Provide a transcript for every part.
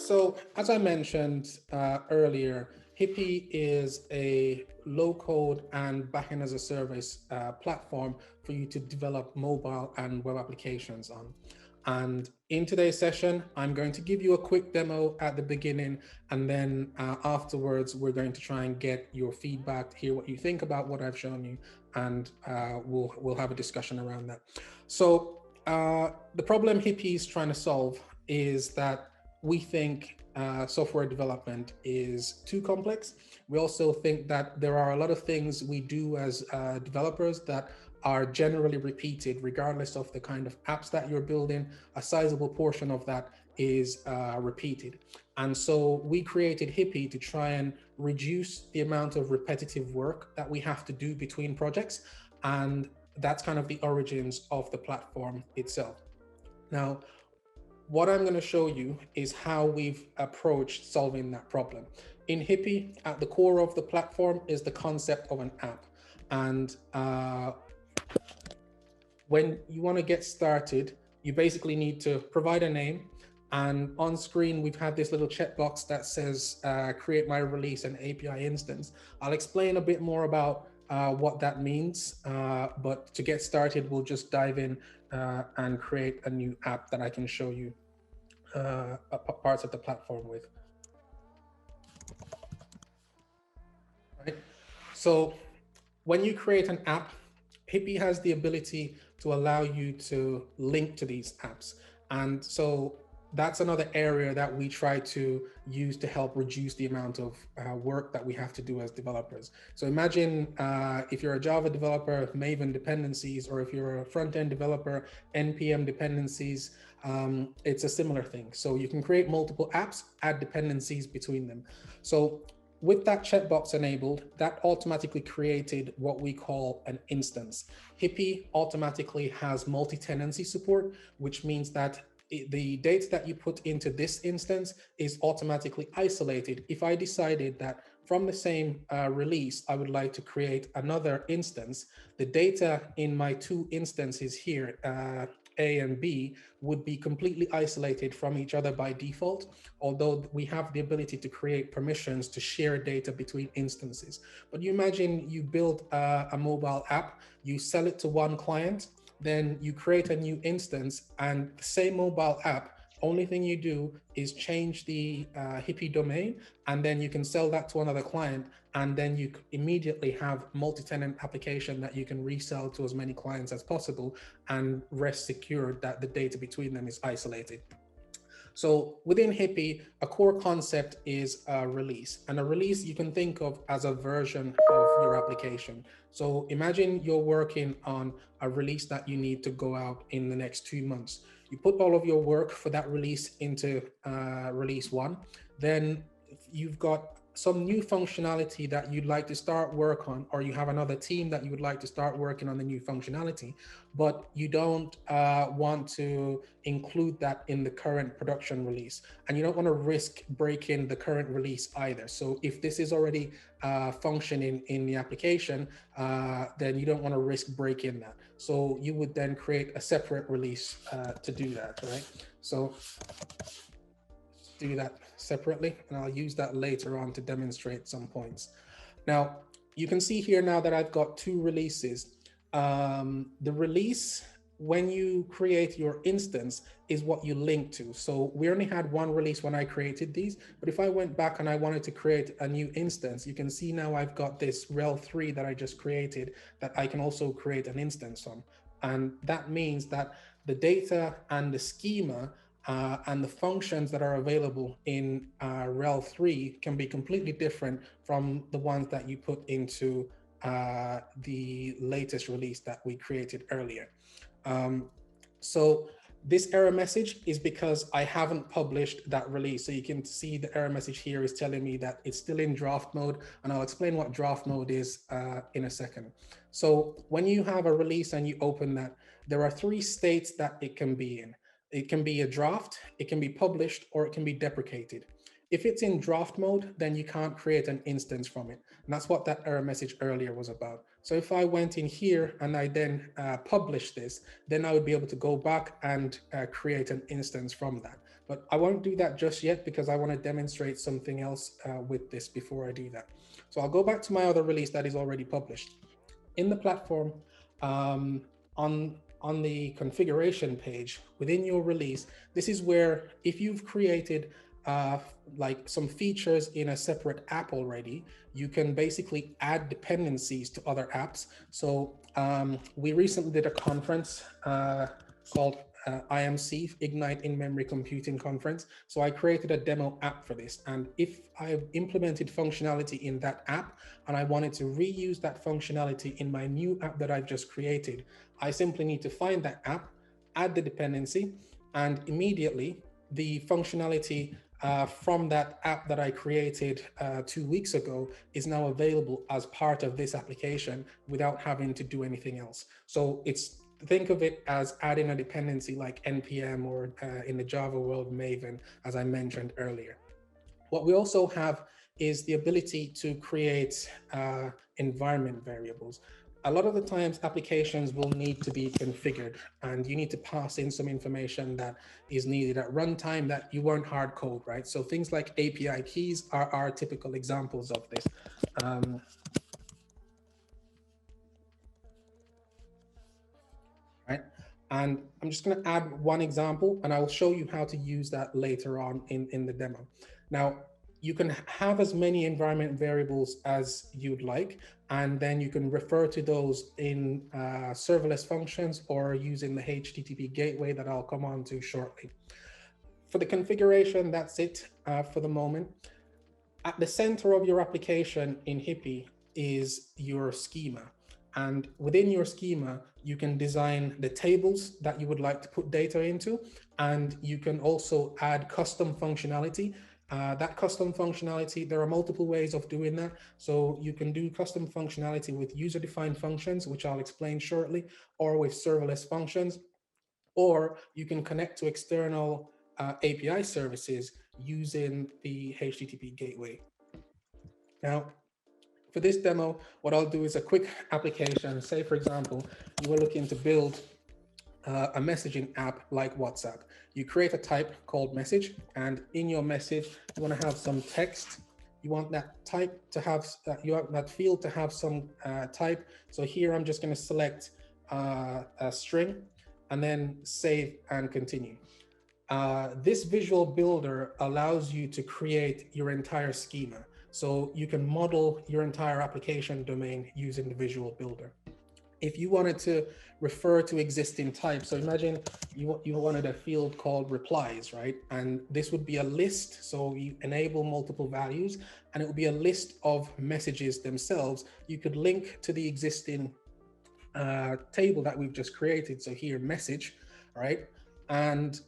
So as I mentioned earlier, Hippie is a low-code and backend as a service platform for you to develop mobile and web applications on. And in today's session, I'm going to give you a quick demo at the beginning, and then afterwards, we're going to try and get your feedback, hear what you think about what I've shown you, and we'll have a discussion around that. So the problem Hippie is trying to solve is that we think software development is too complex. We also think that there are a lot of things we do as developers that are generally repeated, regardless of the kind of apps that you're building. A sizable portion of that is repeated. And so we created Hippie to try and reduce the amount of repetitive work that we have to do between projects. And that's kind of the origins of the platform itself. Now, what I'm going to show you is how we've approached solving that problem. In Hippie, at the core of the platform is the concept of an app. And when you want to get started, you basically need to provide a name. And on screen, we've had this little checkbox that says, create my release and API instance. I'll explain a bit more about what that means. But to get started, we'll just dive in and create a new app that I can show you parts of the platform with. Right? So when you create an app, Hippie has the ability to allow you to link to these apps. And so that's another area that we try to use to help reduce the amount of work that we have to do as developers. So imagine if you're a Java developer, Maven dependencies, or if you're a front-end developer, NPM dependencies, it's a similar thing. So you can create multiple apps, add dependencies between them. So with that checkbox enabled, that automatically created what we call an instance. Hippie automatically has multi-tenancy support, which means that the data that you put into this instance is automatically isolated. If I decided that from the same release, I would like to create another instance, the data in my two instances here, A and B, would be completely isolated from each other by default, although we have the ability to create permissions to share data between instances. But you imagine you build a mobile app, you sell it to one client, then you create a new instance, and the same mobile app, only thing you do is change the Hippie domain, and then you can sell that to another client, and then you immediately have multi-tenant application that you can resell to as many clients as possible and rest secured that the data between them is isolated. So within Hippie, a core concept is a release, and a release you can think of as a version of your application. So imagine you're working on a release that you need to go out in the next 2 months. You put all of your work for that release into release one, then you've got some new functionality that you'd like to start work on, or you have another team that you would like to start working on the new functionality, but you don't want to include that in the current production release, and you don't want to risk breaking the current release either. So if this is already functioning in the application, then you don't want to risk breaking that. So you would then create a separate release to do that, right? So do that separately, and I'll use that later on to demonstrate some points. Now, you can see here now that I've got two releases. The release, when you create your instance, is what you link to. So we only had one release when I created these, but if I went back and I wanted to create a new instance, you can see now I've got this rel 3 that I just created that I can also create an instance on. And that means that the data and the schema and the functions that are available in rel 3 can be completely different from the ones that you put into the latest release that we created earlier. So this error message is because I haven't published that release. So you can see the error message here is telling me that it's still in draft mode, and I'll explain what draft mode is in a second. So when you have a release and you open that, there are 3 states that it can be in. It can be a draft, it can be published, or it can be deprecated. If it's in draft mode, then you can't create an instance from it. And that's what that error message earlier was about. So if I went in here and I then publish this, then I would be able to go back and create an instance from that. But I won't do that just yet because I want to demonstrate something else with this before I do that. So I'll go back to my other release that is already published. In the platform, um, on the configuration page within your release, this is where if you've created like some features in a separate app already, you can basically add dependencies to other apps. So we recently did a conference called IMC, Ignite in-Memory Computing Conference. So I created a demo app for this. And if I implemented functionality in that app and I wanted to reuse that functionality in my new app that I've just created, I simply need to find that app, add the dependency, and immediately the functionality from that app that I created 2 weeks ago is now available as part of this application without having to do anything else. So think of it as adding a dependency like npm or in the Java world, Maven, as I mentioned earlier. What we also have is the ability to create environment variables. A lot of the times applications will need to be configured and you need to pass in some information that is needed at runtime that you won't hard code, right? So things like API keys are typical examples of this. Right? And I'm just going to add one example and I will show you how to use that later on in the demo. Now, you can have as many environment variables as you'd like, and then you can refer to those in serverless functions or using the HTTP gateway that I'll come on to shortly. For the configuration, that's it for the moment. At the center of your application in Hippie is your schema. And within your schema, you can design the tables that you would like to put data into, and you can also add custom functionality. That custom functionality, there are multiple ways of doing that. So you can do custom functionality with user-defined functions, which I'll explain shortly, or with serverless functions, or you can connect to external API services using the HTTP gateway. Now, for this demo, what I'll do is a quick application. Say, for example, you were looking to build a messaging app like WhatsApp. You create a type called message, and in your message, you want to have some text. You want that type to have, you want that field to have some type. So here I'm just going to select a string and then save and continue. This visual builder allows you to create your entire schema. So you can model your entire application domain using the visual builder. If you wanted to refer to existing types, so imagine you wanted a field called replies, right? And this would be a list. So you enable multiple values and it would be a list of messages themselves. You could link to the existing table that we've just created. So here, message, right? And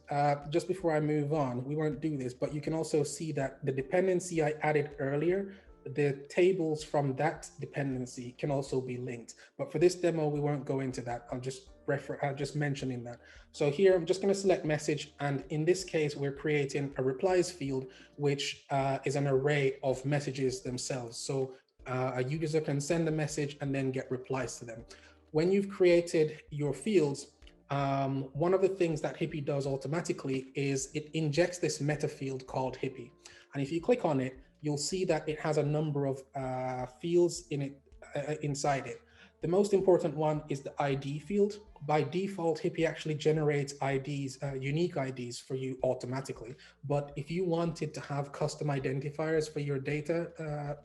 just before I move on, we won't do this, but you can also see that the dependency I added earlier, the tables from that dependency can also be linked. But for this demo, we won't go into that. I'll just mentioning that. So here, I'm just going to select message. And in this case, we're creating a replies field, which is an array of messages themselves. So a user can send a message and then get replies to them. When you've created your fields, one of the things that Hippie does automatically is it injects this meta field called Hippie. And if you click on it, you'll see that it has a number of fields in it, inside it. The most important one is the ID field. By default, Hippie actually generates IDs, unique IDs for you automatically. But if you wanted to have custom identifiers for your data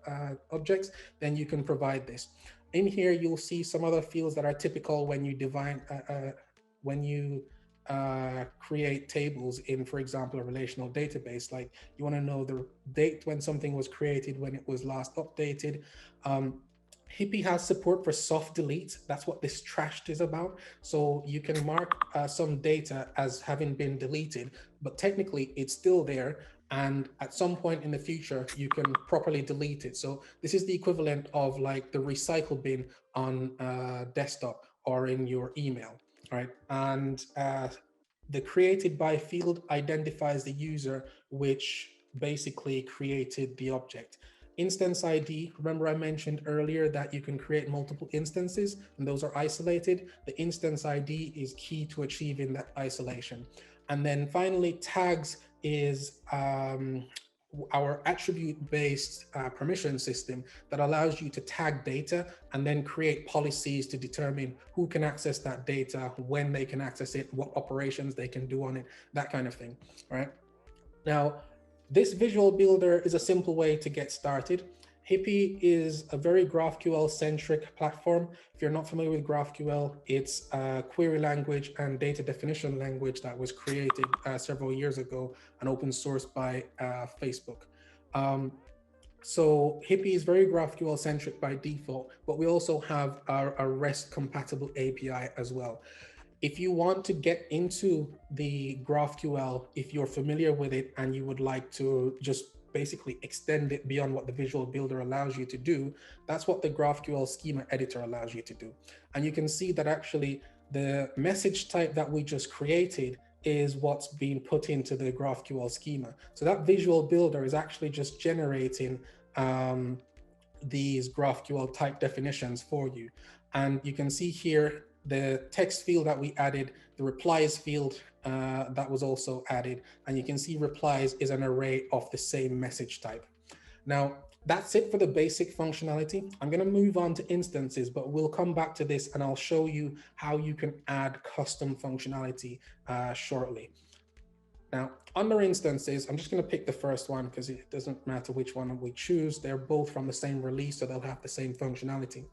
objects, then you can provide this. In here, you'll see some other fields that are typical when you create tables in, for example, a relational database. Like you want to know the date when something was created, when it was last updated. Hippie has support for soft delete. That's what this trashed is about. So you can mark some data as having been deleted, but technically it's still there. And at some point in the future, you can properly delete it. So this is the equivalent of like the recycle bin on desktop or in your email, right? And the created by field identifies the user, which basically created the object. Instance ID, remember I mentioned earlier that you can create multiple instances and those are isolated. The instance ID is key to achieving that isolation. And then finally, tags is our attribute-based permission system that allows you to tag data and then create policies to determine who can access that data, when they can access it, what operations they can do on it, that kind of thing, right? Now, this visual builder is a simple way to get started. Hippie is a very GraphQL-centric platform. If you're not familiar with GraphQL, it's a query language and data definition language that was created several years ago and open sourced by Facebook. So Hippie is very GraphQL centric by default, but we also have a REST compatible API as well. If you want to get into the GraphQL, if you're familiar with it and you would like to just basically extend it beyond what the visual builder allows you to do, that's what the GraphQL schema editor allows you to do. And you can see that actually the message type that we just created is what's being put into the GraphQL schema. So that visual builder is actually just generating these GraphQL type definitions for you. And you can see here the text field that we added, the replies field that was also added, and you can see replies is an array of the same message type. Now, that's it for the basic functionality. I'm going to move on to instances, but we'll come back to this and I'll show you how you can add custom functionality shortly. Now, under instances, I'm just going to pick the first one because it doesn't matter which one we choose. They're both from the same release, so they'll have the same functionality.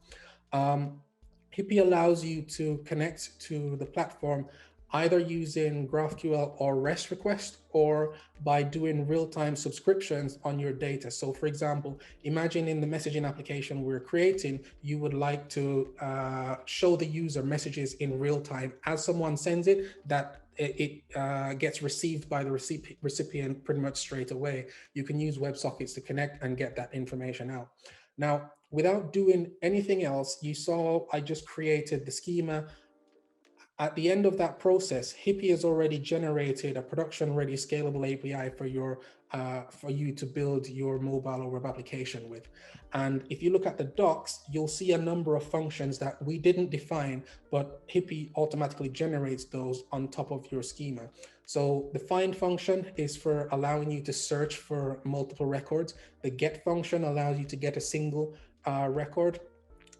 Hippie allows you to connect to the platform either using GraphQL or REST request, or by doing real-time subscriptions on your data. So for example, imagine in the messaging application we're creating, you would like to show the user messages in real time. As someone sends it, that it gets received by the recipient pretty much straight away. You can use WebSockets to connect and get that information out. Now, without doing anything else, you saw I just created the schema. At the end of that process, Hippie has already generated a production-ready scalable API for you to build your mobile or web application with. And if you look at the docs, you'll see a number of functions that we didn't define, but Hippie automatically generates those on top of your schema. So the find function is for allowing you to search for multiple records. The get function allows you to get a single record.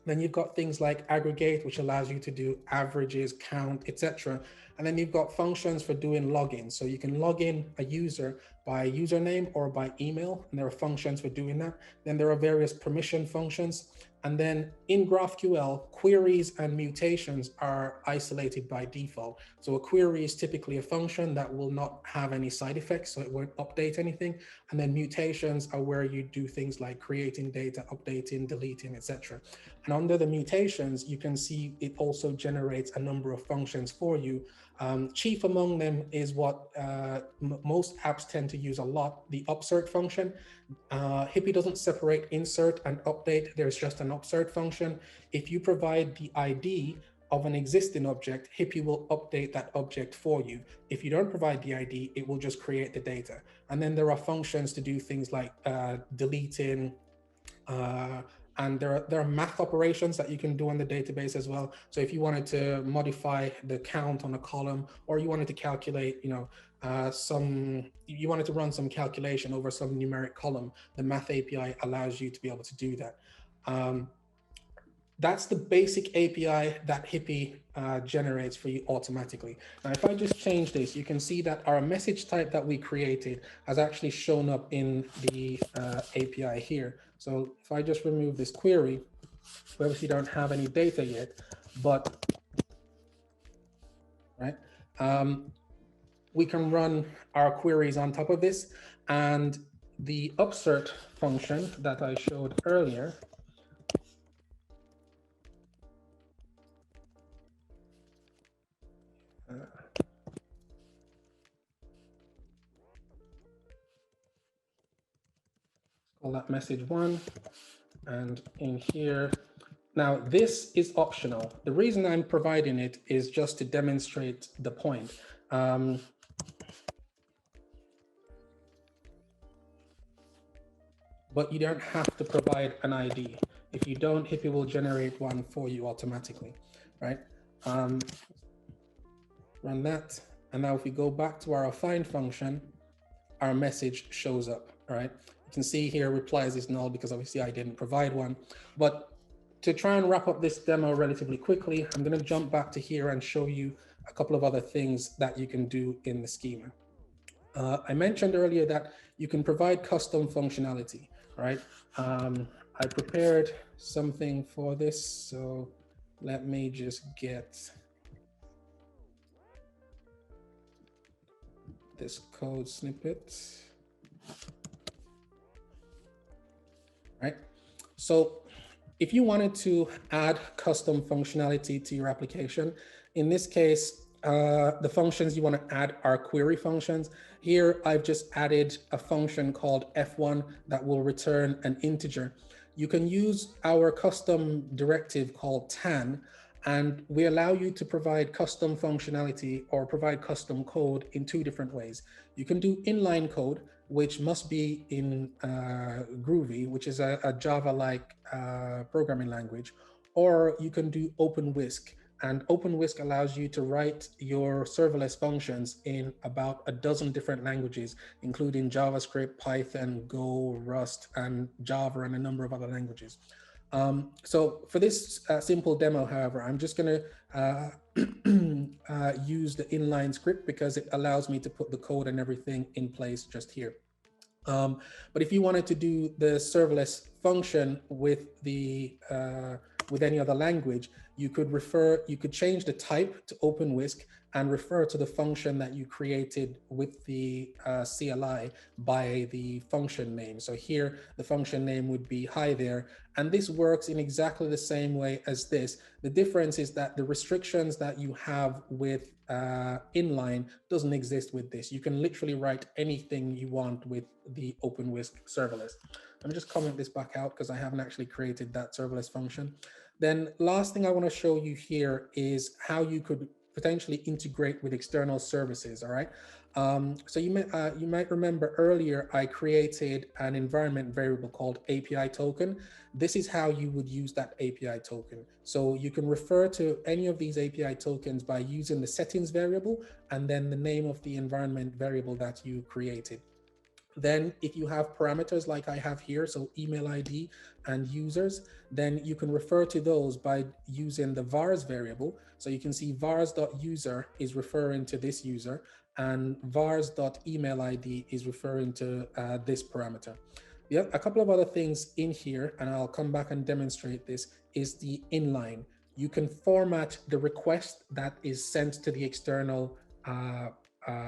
Then you've got things like aggregate, which allows you to do averages, count, etc. And then you've got functions for doing login. So you can log in a user by username or by email, and there are functions for doing that. Then there are various permission functions. And then in GraphQL, queries and mutations are isolated by default. So a query is typically a function that will not have any side effects, so it won't update anything. And then mutations are where you do things like creating data, updating, deleting, etc. And under the mutations, you can see it also generates a number of functions for you. Chief among them is what most apps tend to use a lot, the upsert function. Hippie doesn't separate insert and update. There's just an upsert function. If you provide the ID of an existing object, Hippie will update that object for you. If you don't provide the ID, it will just create the data. And then there are functions to do things like deleting, and there are math operations that you can do on the database as well. So if you wanted to modify the count on a column, or you wanted to calculate, you wanted to run some calculation over some numeric column, the math API allows you to be able to do that. That's the basic API that Hippie generates for you automatically. Now, if I just change this, you can see that our message type that we created has actually shown up in the API here. So if I just remove this query, we obviously don't have any data yet, but right, we can run our queries on top of this, and the upsert function that I showed earlier call that message 1, and in here, now this is optional. The reason I'm providing it is just to demonstrate the point. But you don't have to provide an ID. If you don't, Hippie will generate one for you automatically, right? Run that, and now if we go back to our find function, our message shows up, all right? You can see here replies is null because obviously I didn't provide one. But to try and wrap up this demo relatively quickly, I'm going to jump back to here and show you a couple of other things that you can do in the schema. I mentioned earlier that you can provide custom functionality, right? I prepared something for this, so let me just get this code snippet. Right? So if you wanted to add custom functionality to your application, in this case, the functions you want to add are query functions. Here, I've just added a function called F1 that will return an integer. You can use our custom directive called tan, and we allow you to provide custom functionality or provide custom code in two different ways. You can do inline code, which must be in Groovy, which is a Java-like programming language, or you can do OpenWhisk. And OpenWhisk allows you to write your serverless functions in about a dozen different languages, including JavaScript, Python, Go, Rust, and Java, and a number of other languages. So for this simple demo, however, I'm just going to use the inline script because it allows me to put the code and everything in place just here. But if you wanted to do the serverless function with the with any other language, you could change the type to OpenWhisk and refer to the function that you created with the CLI by the function name. So here, the function name would be hi there. And this works in exactly the same way as this. The difference is that the restrictions that you have with inline doesn't exist with this. You can literally write anything you want with the OpenWhisk serverless. Let me just comment this back out because I haven't actually created that serverless function. Then last thing I want to show you here is how you could potentially integrate with external services, all right? So you might remember earlier I created an environment variable called API token. This is how you would use that API token. So you can refer to any of these API tokens by using the settings variable and then the name of the environment variable that you created. Then if you have parameters like I have here, so email ID and users, then you can refer to those by using the vars variable. So you can see vars.user is referring to this user and vars.email ID is referring to this parameter. Yeah, a couple of other things in here, and I'll come back and demonstrate this, is the inline. You can format the request that is sent to the external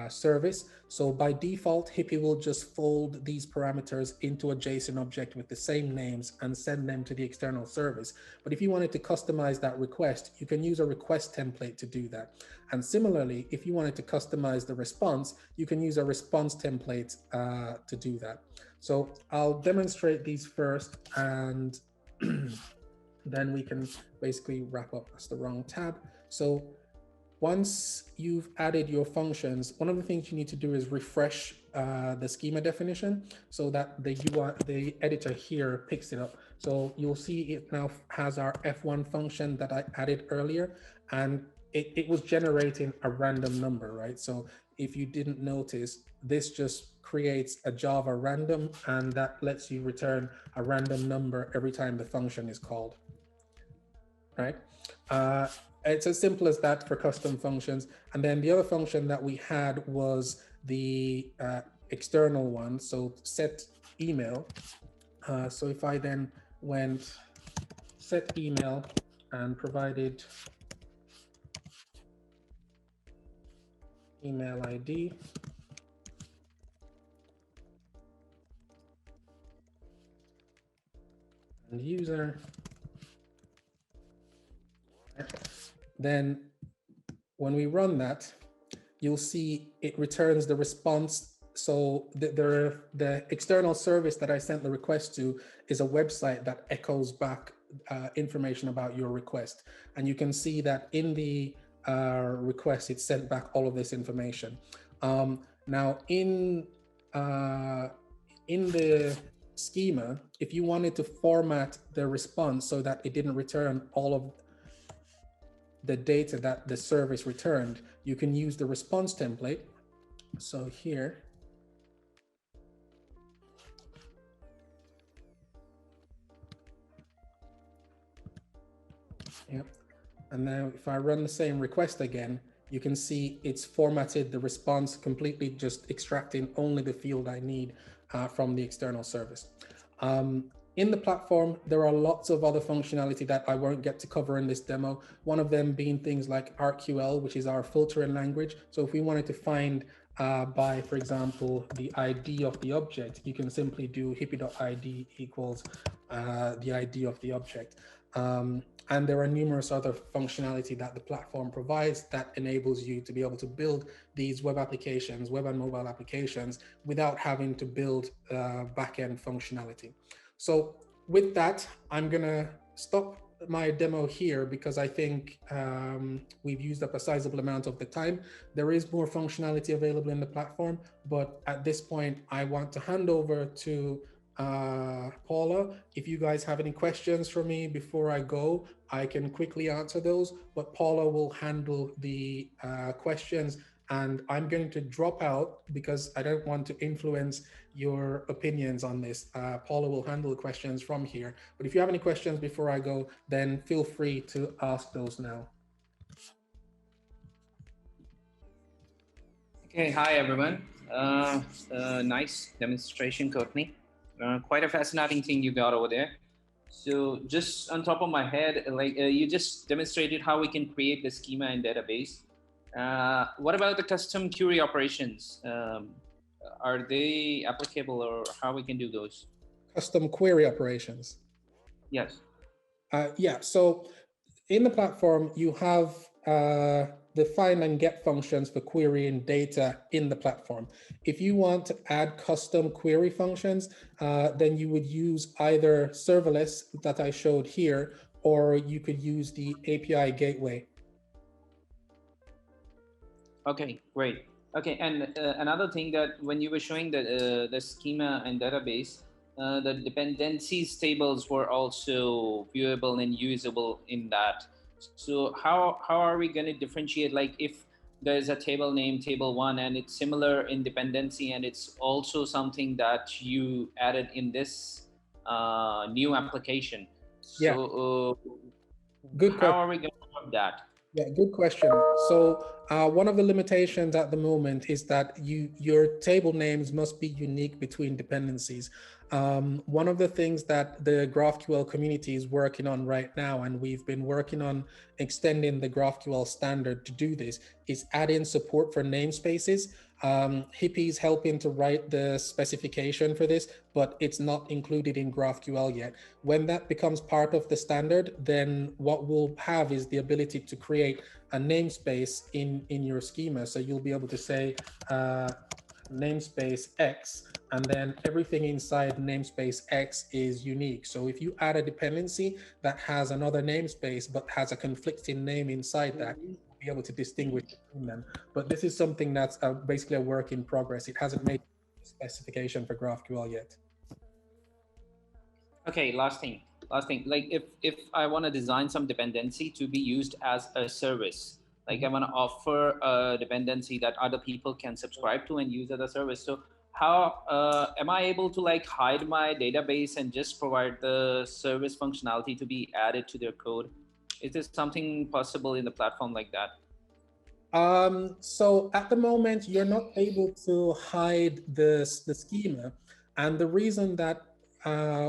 service. So by default, Hippie will just fold these parameters into a JSON object with the same names and send them to the external service. But if you wanted to customize that request, you can use a request template to do that. And similarly, if you wanted to customize the response, you can use a response template to do that. So I'll demonstrate these first and then we can basically wrap up. That's the wrong tab. So once you've added your functions, one of the things you need to do is refresh the schema definition so that the editor here picks it up. So you'll see it now has our F1 function that I added earlier, and it was generating a random number, right? So if you didn't notice, this just creates a Java random, and that lets you return a random number every time the function is called, right? It's as simple as that for custom functions. And then the other function that we had was the external one, so set email. So if I then went set email and provided email ID, and user, then when we run that, you'll see it returns the response. So the external service that I sent the request to is a website that echoes back information about your request. And you can see that in the request, it sent back all of this information. Now in the schema, if you wanted to format the response so that it didn't return all of the data that the service returned, you can use the response template. So here, Yep. And now if I run the same request again, you can see it's formatted the response completely, just extracting only the field I need from the external service. In the platform, there are lots of other functionality that I won't get to cover in this demo. One of them being things like RQL, which is our filtering language. So if we wanted to find by, for example, the ID of the object, you can simply do hippie.id equals the ID of the object. And there are numerous other functionality that the platform provides that enables you to be able to build these web applications, web and mobile applications, without having to build backend functionality. So with that, I'm gonna stop my demo here because I think we've used up a sizable amount of the time. There is more functionality available in the platform, but at this point, I want to hand over to Paula. If you guys have any questions for me before I go, I can quickly answer those, but Paula will handle the questions, and I'm going to drop out because I don't want to influence your opinions on this. Paula will handle the questions from here, but if you have any questions before I go, then feel free to ask those now. Okay, hi everyone. Nice demonstration, Courtney. Quite a fascinating thing you got over there. So just on top of my head, like you just demonstrated how we can create the schema and database. What about the custom query operations? Are they applicable, or how we can do those? Custom query operations. Yes. Yeah, so in the platform, you have the find and get functions for querying data in the platform. If you want to add custom query functions, then you would use either serverless that I showed here, or you could use the API gateway. Okay, great. Okay, and another thing that when you were showing the schema and database, the dependencies tables were also viewable and usable in that. So how are we going to differentiate, like if there's a table named table one and it's similar in dependency and it's also something that you added in this new application? Yeah. So Good question. how are we going to work that? Yeah, good question. So one of the limitations at the moment is that your table names must be unique between dependencies. One of the things that the GraphQL community is working on right now, and we've been working on extending the GraphQL standard to do this, is adding support for namespaces. Hippie is helping to write the specification for this, but it's not included in GraphQL yet. When that becomes part of the standard, then what we'll have is the ability to create a namespace in your schema. So you'll be able to say namespace X, and then everything inside namespace X is unique. So if you add a dependency that has another namespace but has a conflicting name inside that, be able to distinguish between them. But this is something that's basically a work in progress. It hasn't made a specification for GraphQL yet. Okay, last thing. Like if I want to design some dependency to be used as a service, like I want to offer a dependency that other people can subscribe to and use as a service. So how am I able to like hide my database and just provide the service functionality to be added to their code? Is there something possible in the platform like that? So at the moment, you're not able to hide the schema. And the reason that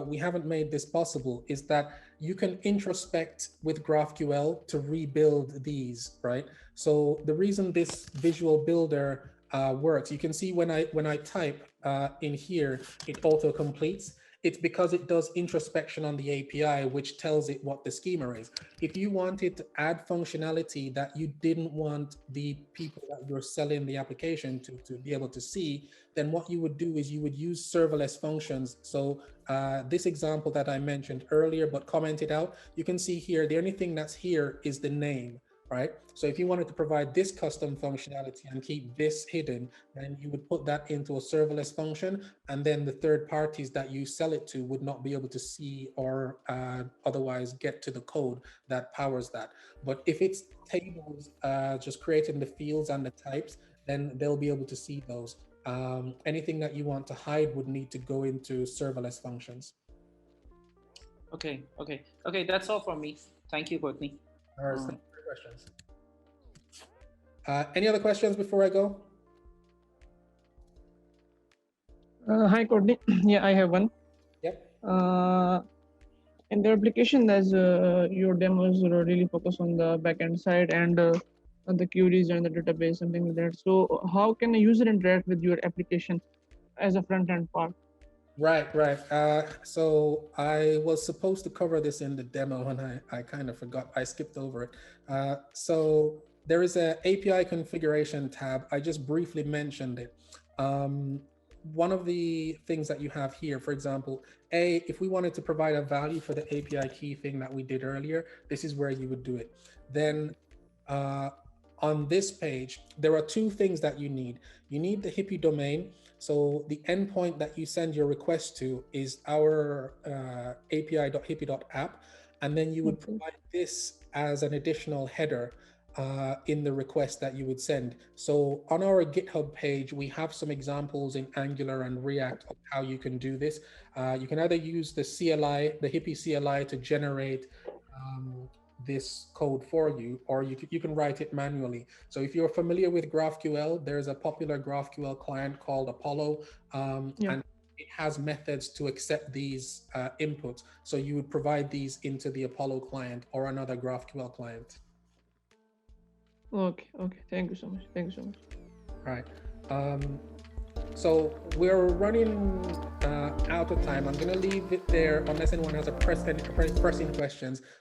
we haven't made this possible is that you can introspect with GraphQL to rebuild these, right? So the reason this visual builder works, you can see when I type in here, it auto completes. It's because it does introspection on the API, which tells it what the schema is. If you wanted to add functionality that you didn't want the people that you're selling the application to be able to see, then what you would do is you would use serverless functions. So this example that I mentioned earlier, but commented out, you can see here, the only thing that's here is the name. Right? So if you wanted to provide this custom functionality and keep this hidden, then you would put that into a serverless function, and then the third parties that you sell it to would not be able to see or otherwise get to the code that powers that. But if it's tables, just creating the fields and the types, then they'll be able to see those. Anything that you want to hide would need to go into serverless functions. Okay, that's all from me. Thank you, Courtney. All right, thank you for your questions. Any other questions before I go? Hi, Courtney. Yeah, I have one. Yep. In the application, as your demos really focus on the backend side and on the queries and the database, something like that. So, how can a user interact with your application as a front end part? Right. So I was supposed to cover this in the demo and I kind of forgot. I skipped over it. So there is a API configuration tab. I just briefly mentioned it. One of the things that you have here, for example, if we wanted to provide a value for the API key thing that we did earlier, this is where you would do it. Then on this page, there are two things that you need. You need the Hippie domain. So the endpoint that you send your request to is our api.hippie.app. And then you would provide this as an additional header in the request that you would send. So on our GitHub page, we have some examples in Angular and React of how you can do this. You can either use the CLI, the Hippie CLI, to generate this code for you, or you can write it manually. So if you're familiar with GraphQL, there's a popular GraphQL client called Apollo, and it has methods to accept these inputs. So you would provide these into the Apollo client or another GraphQL client. Okay. Thank you so much. All right. So we're running out of time. I'm going to leave it there unless anyone has any pressing questions.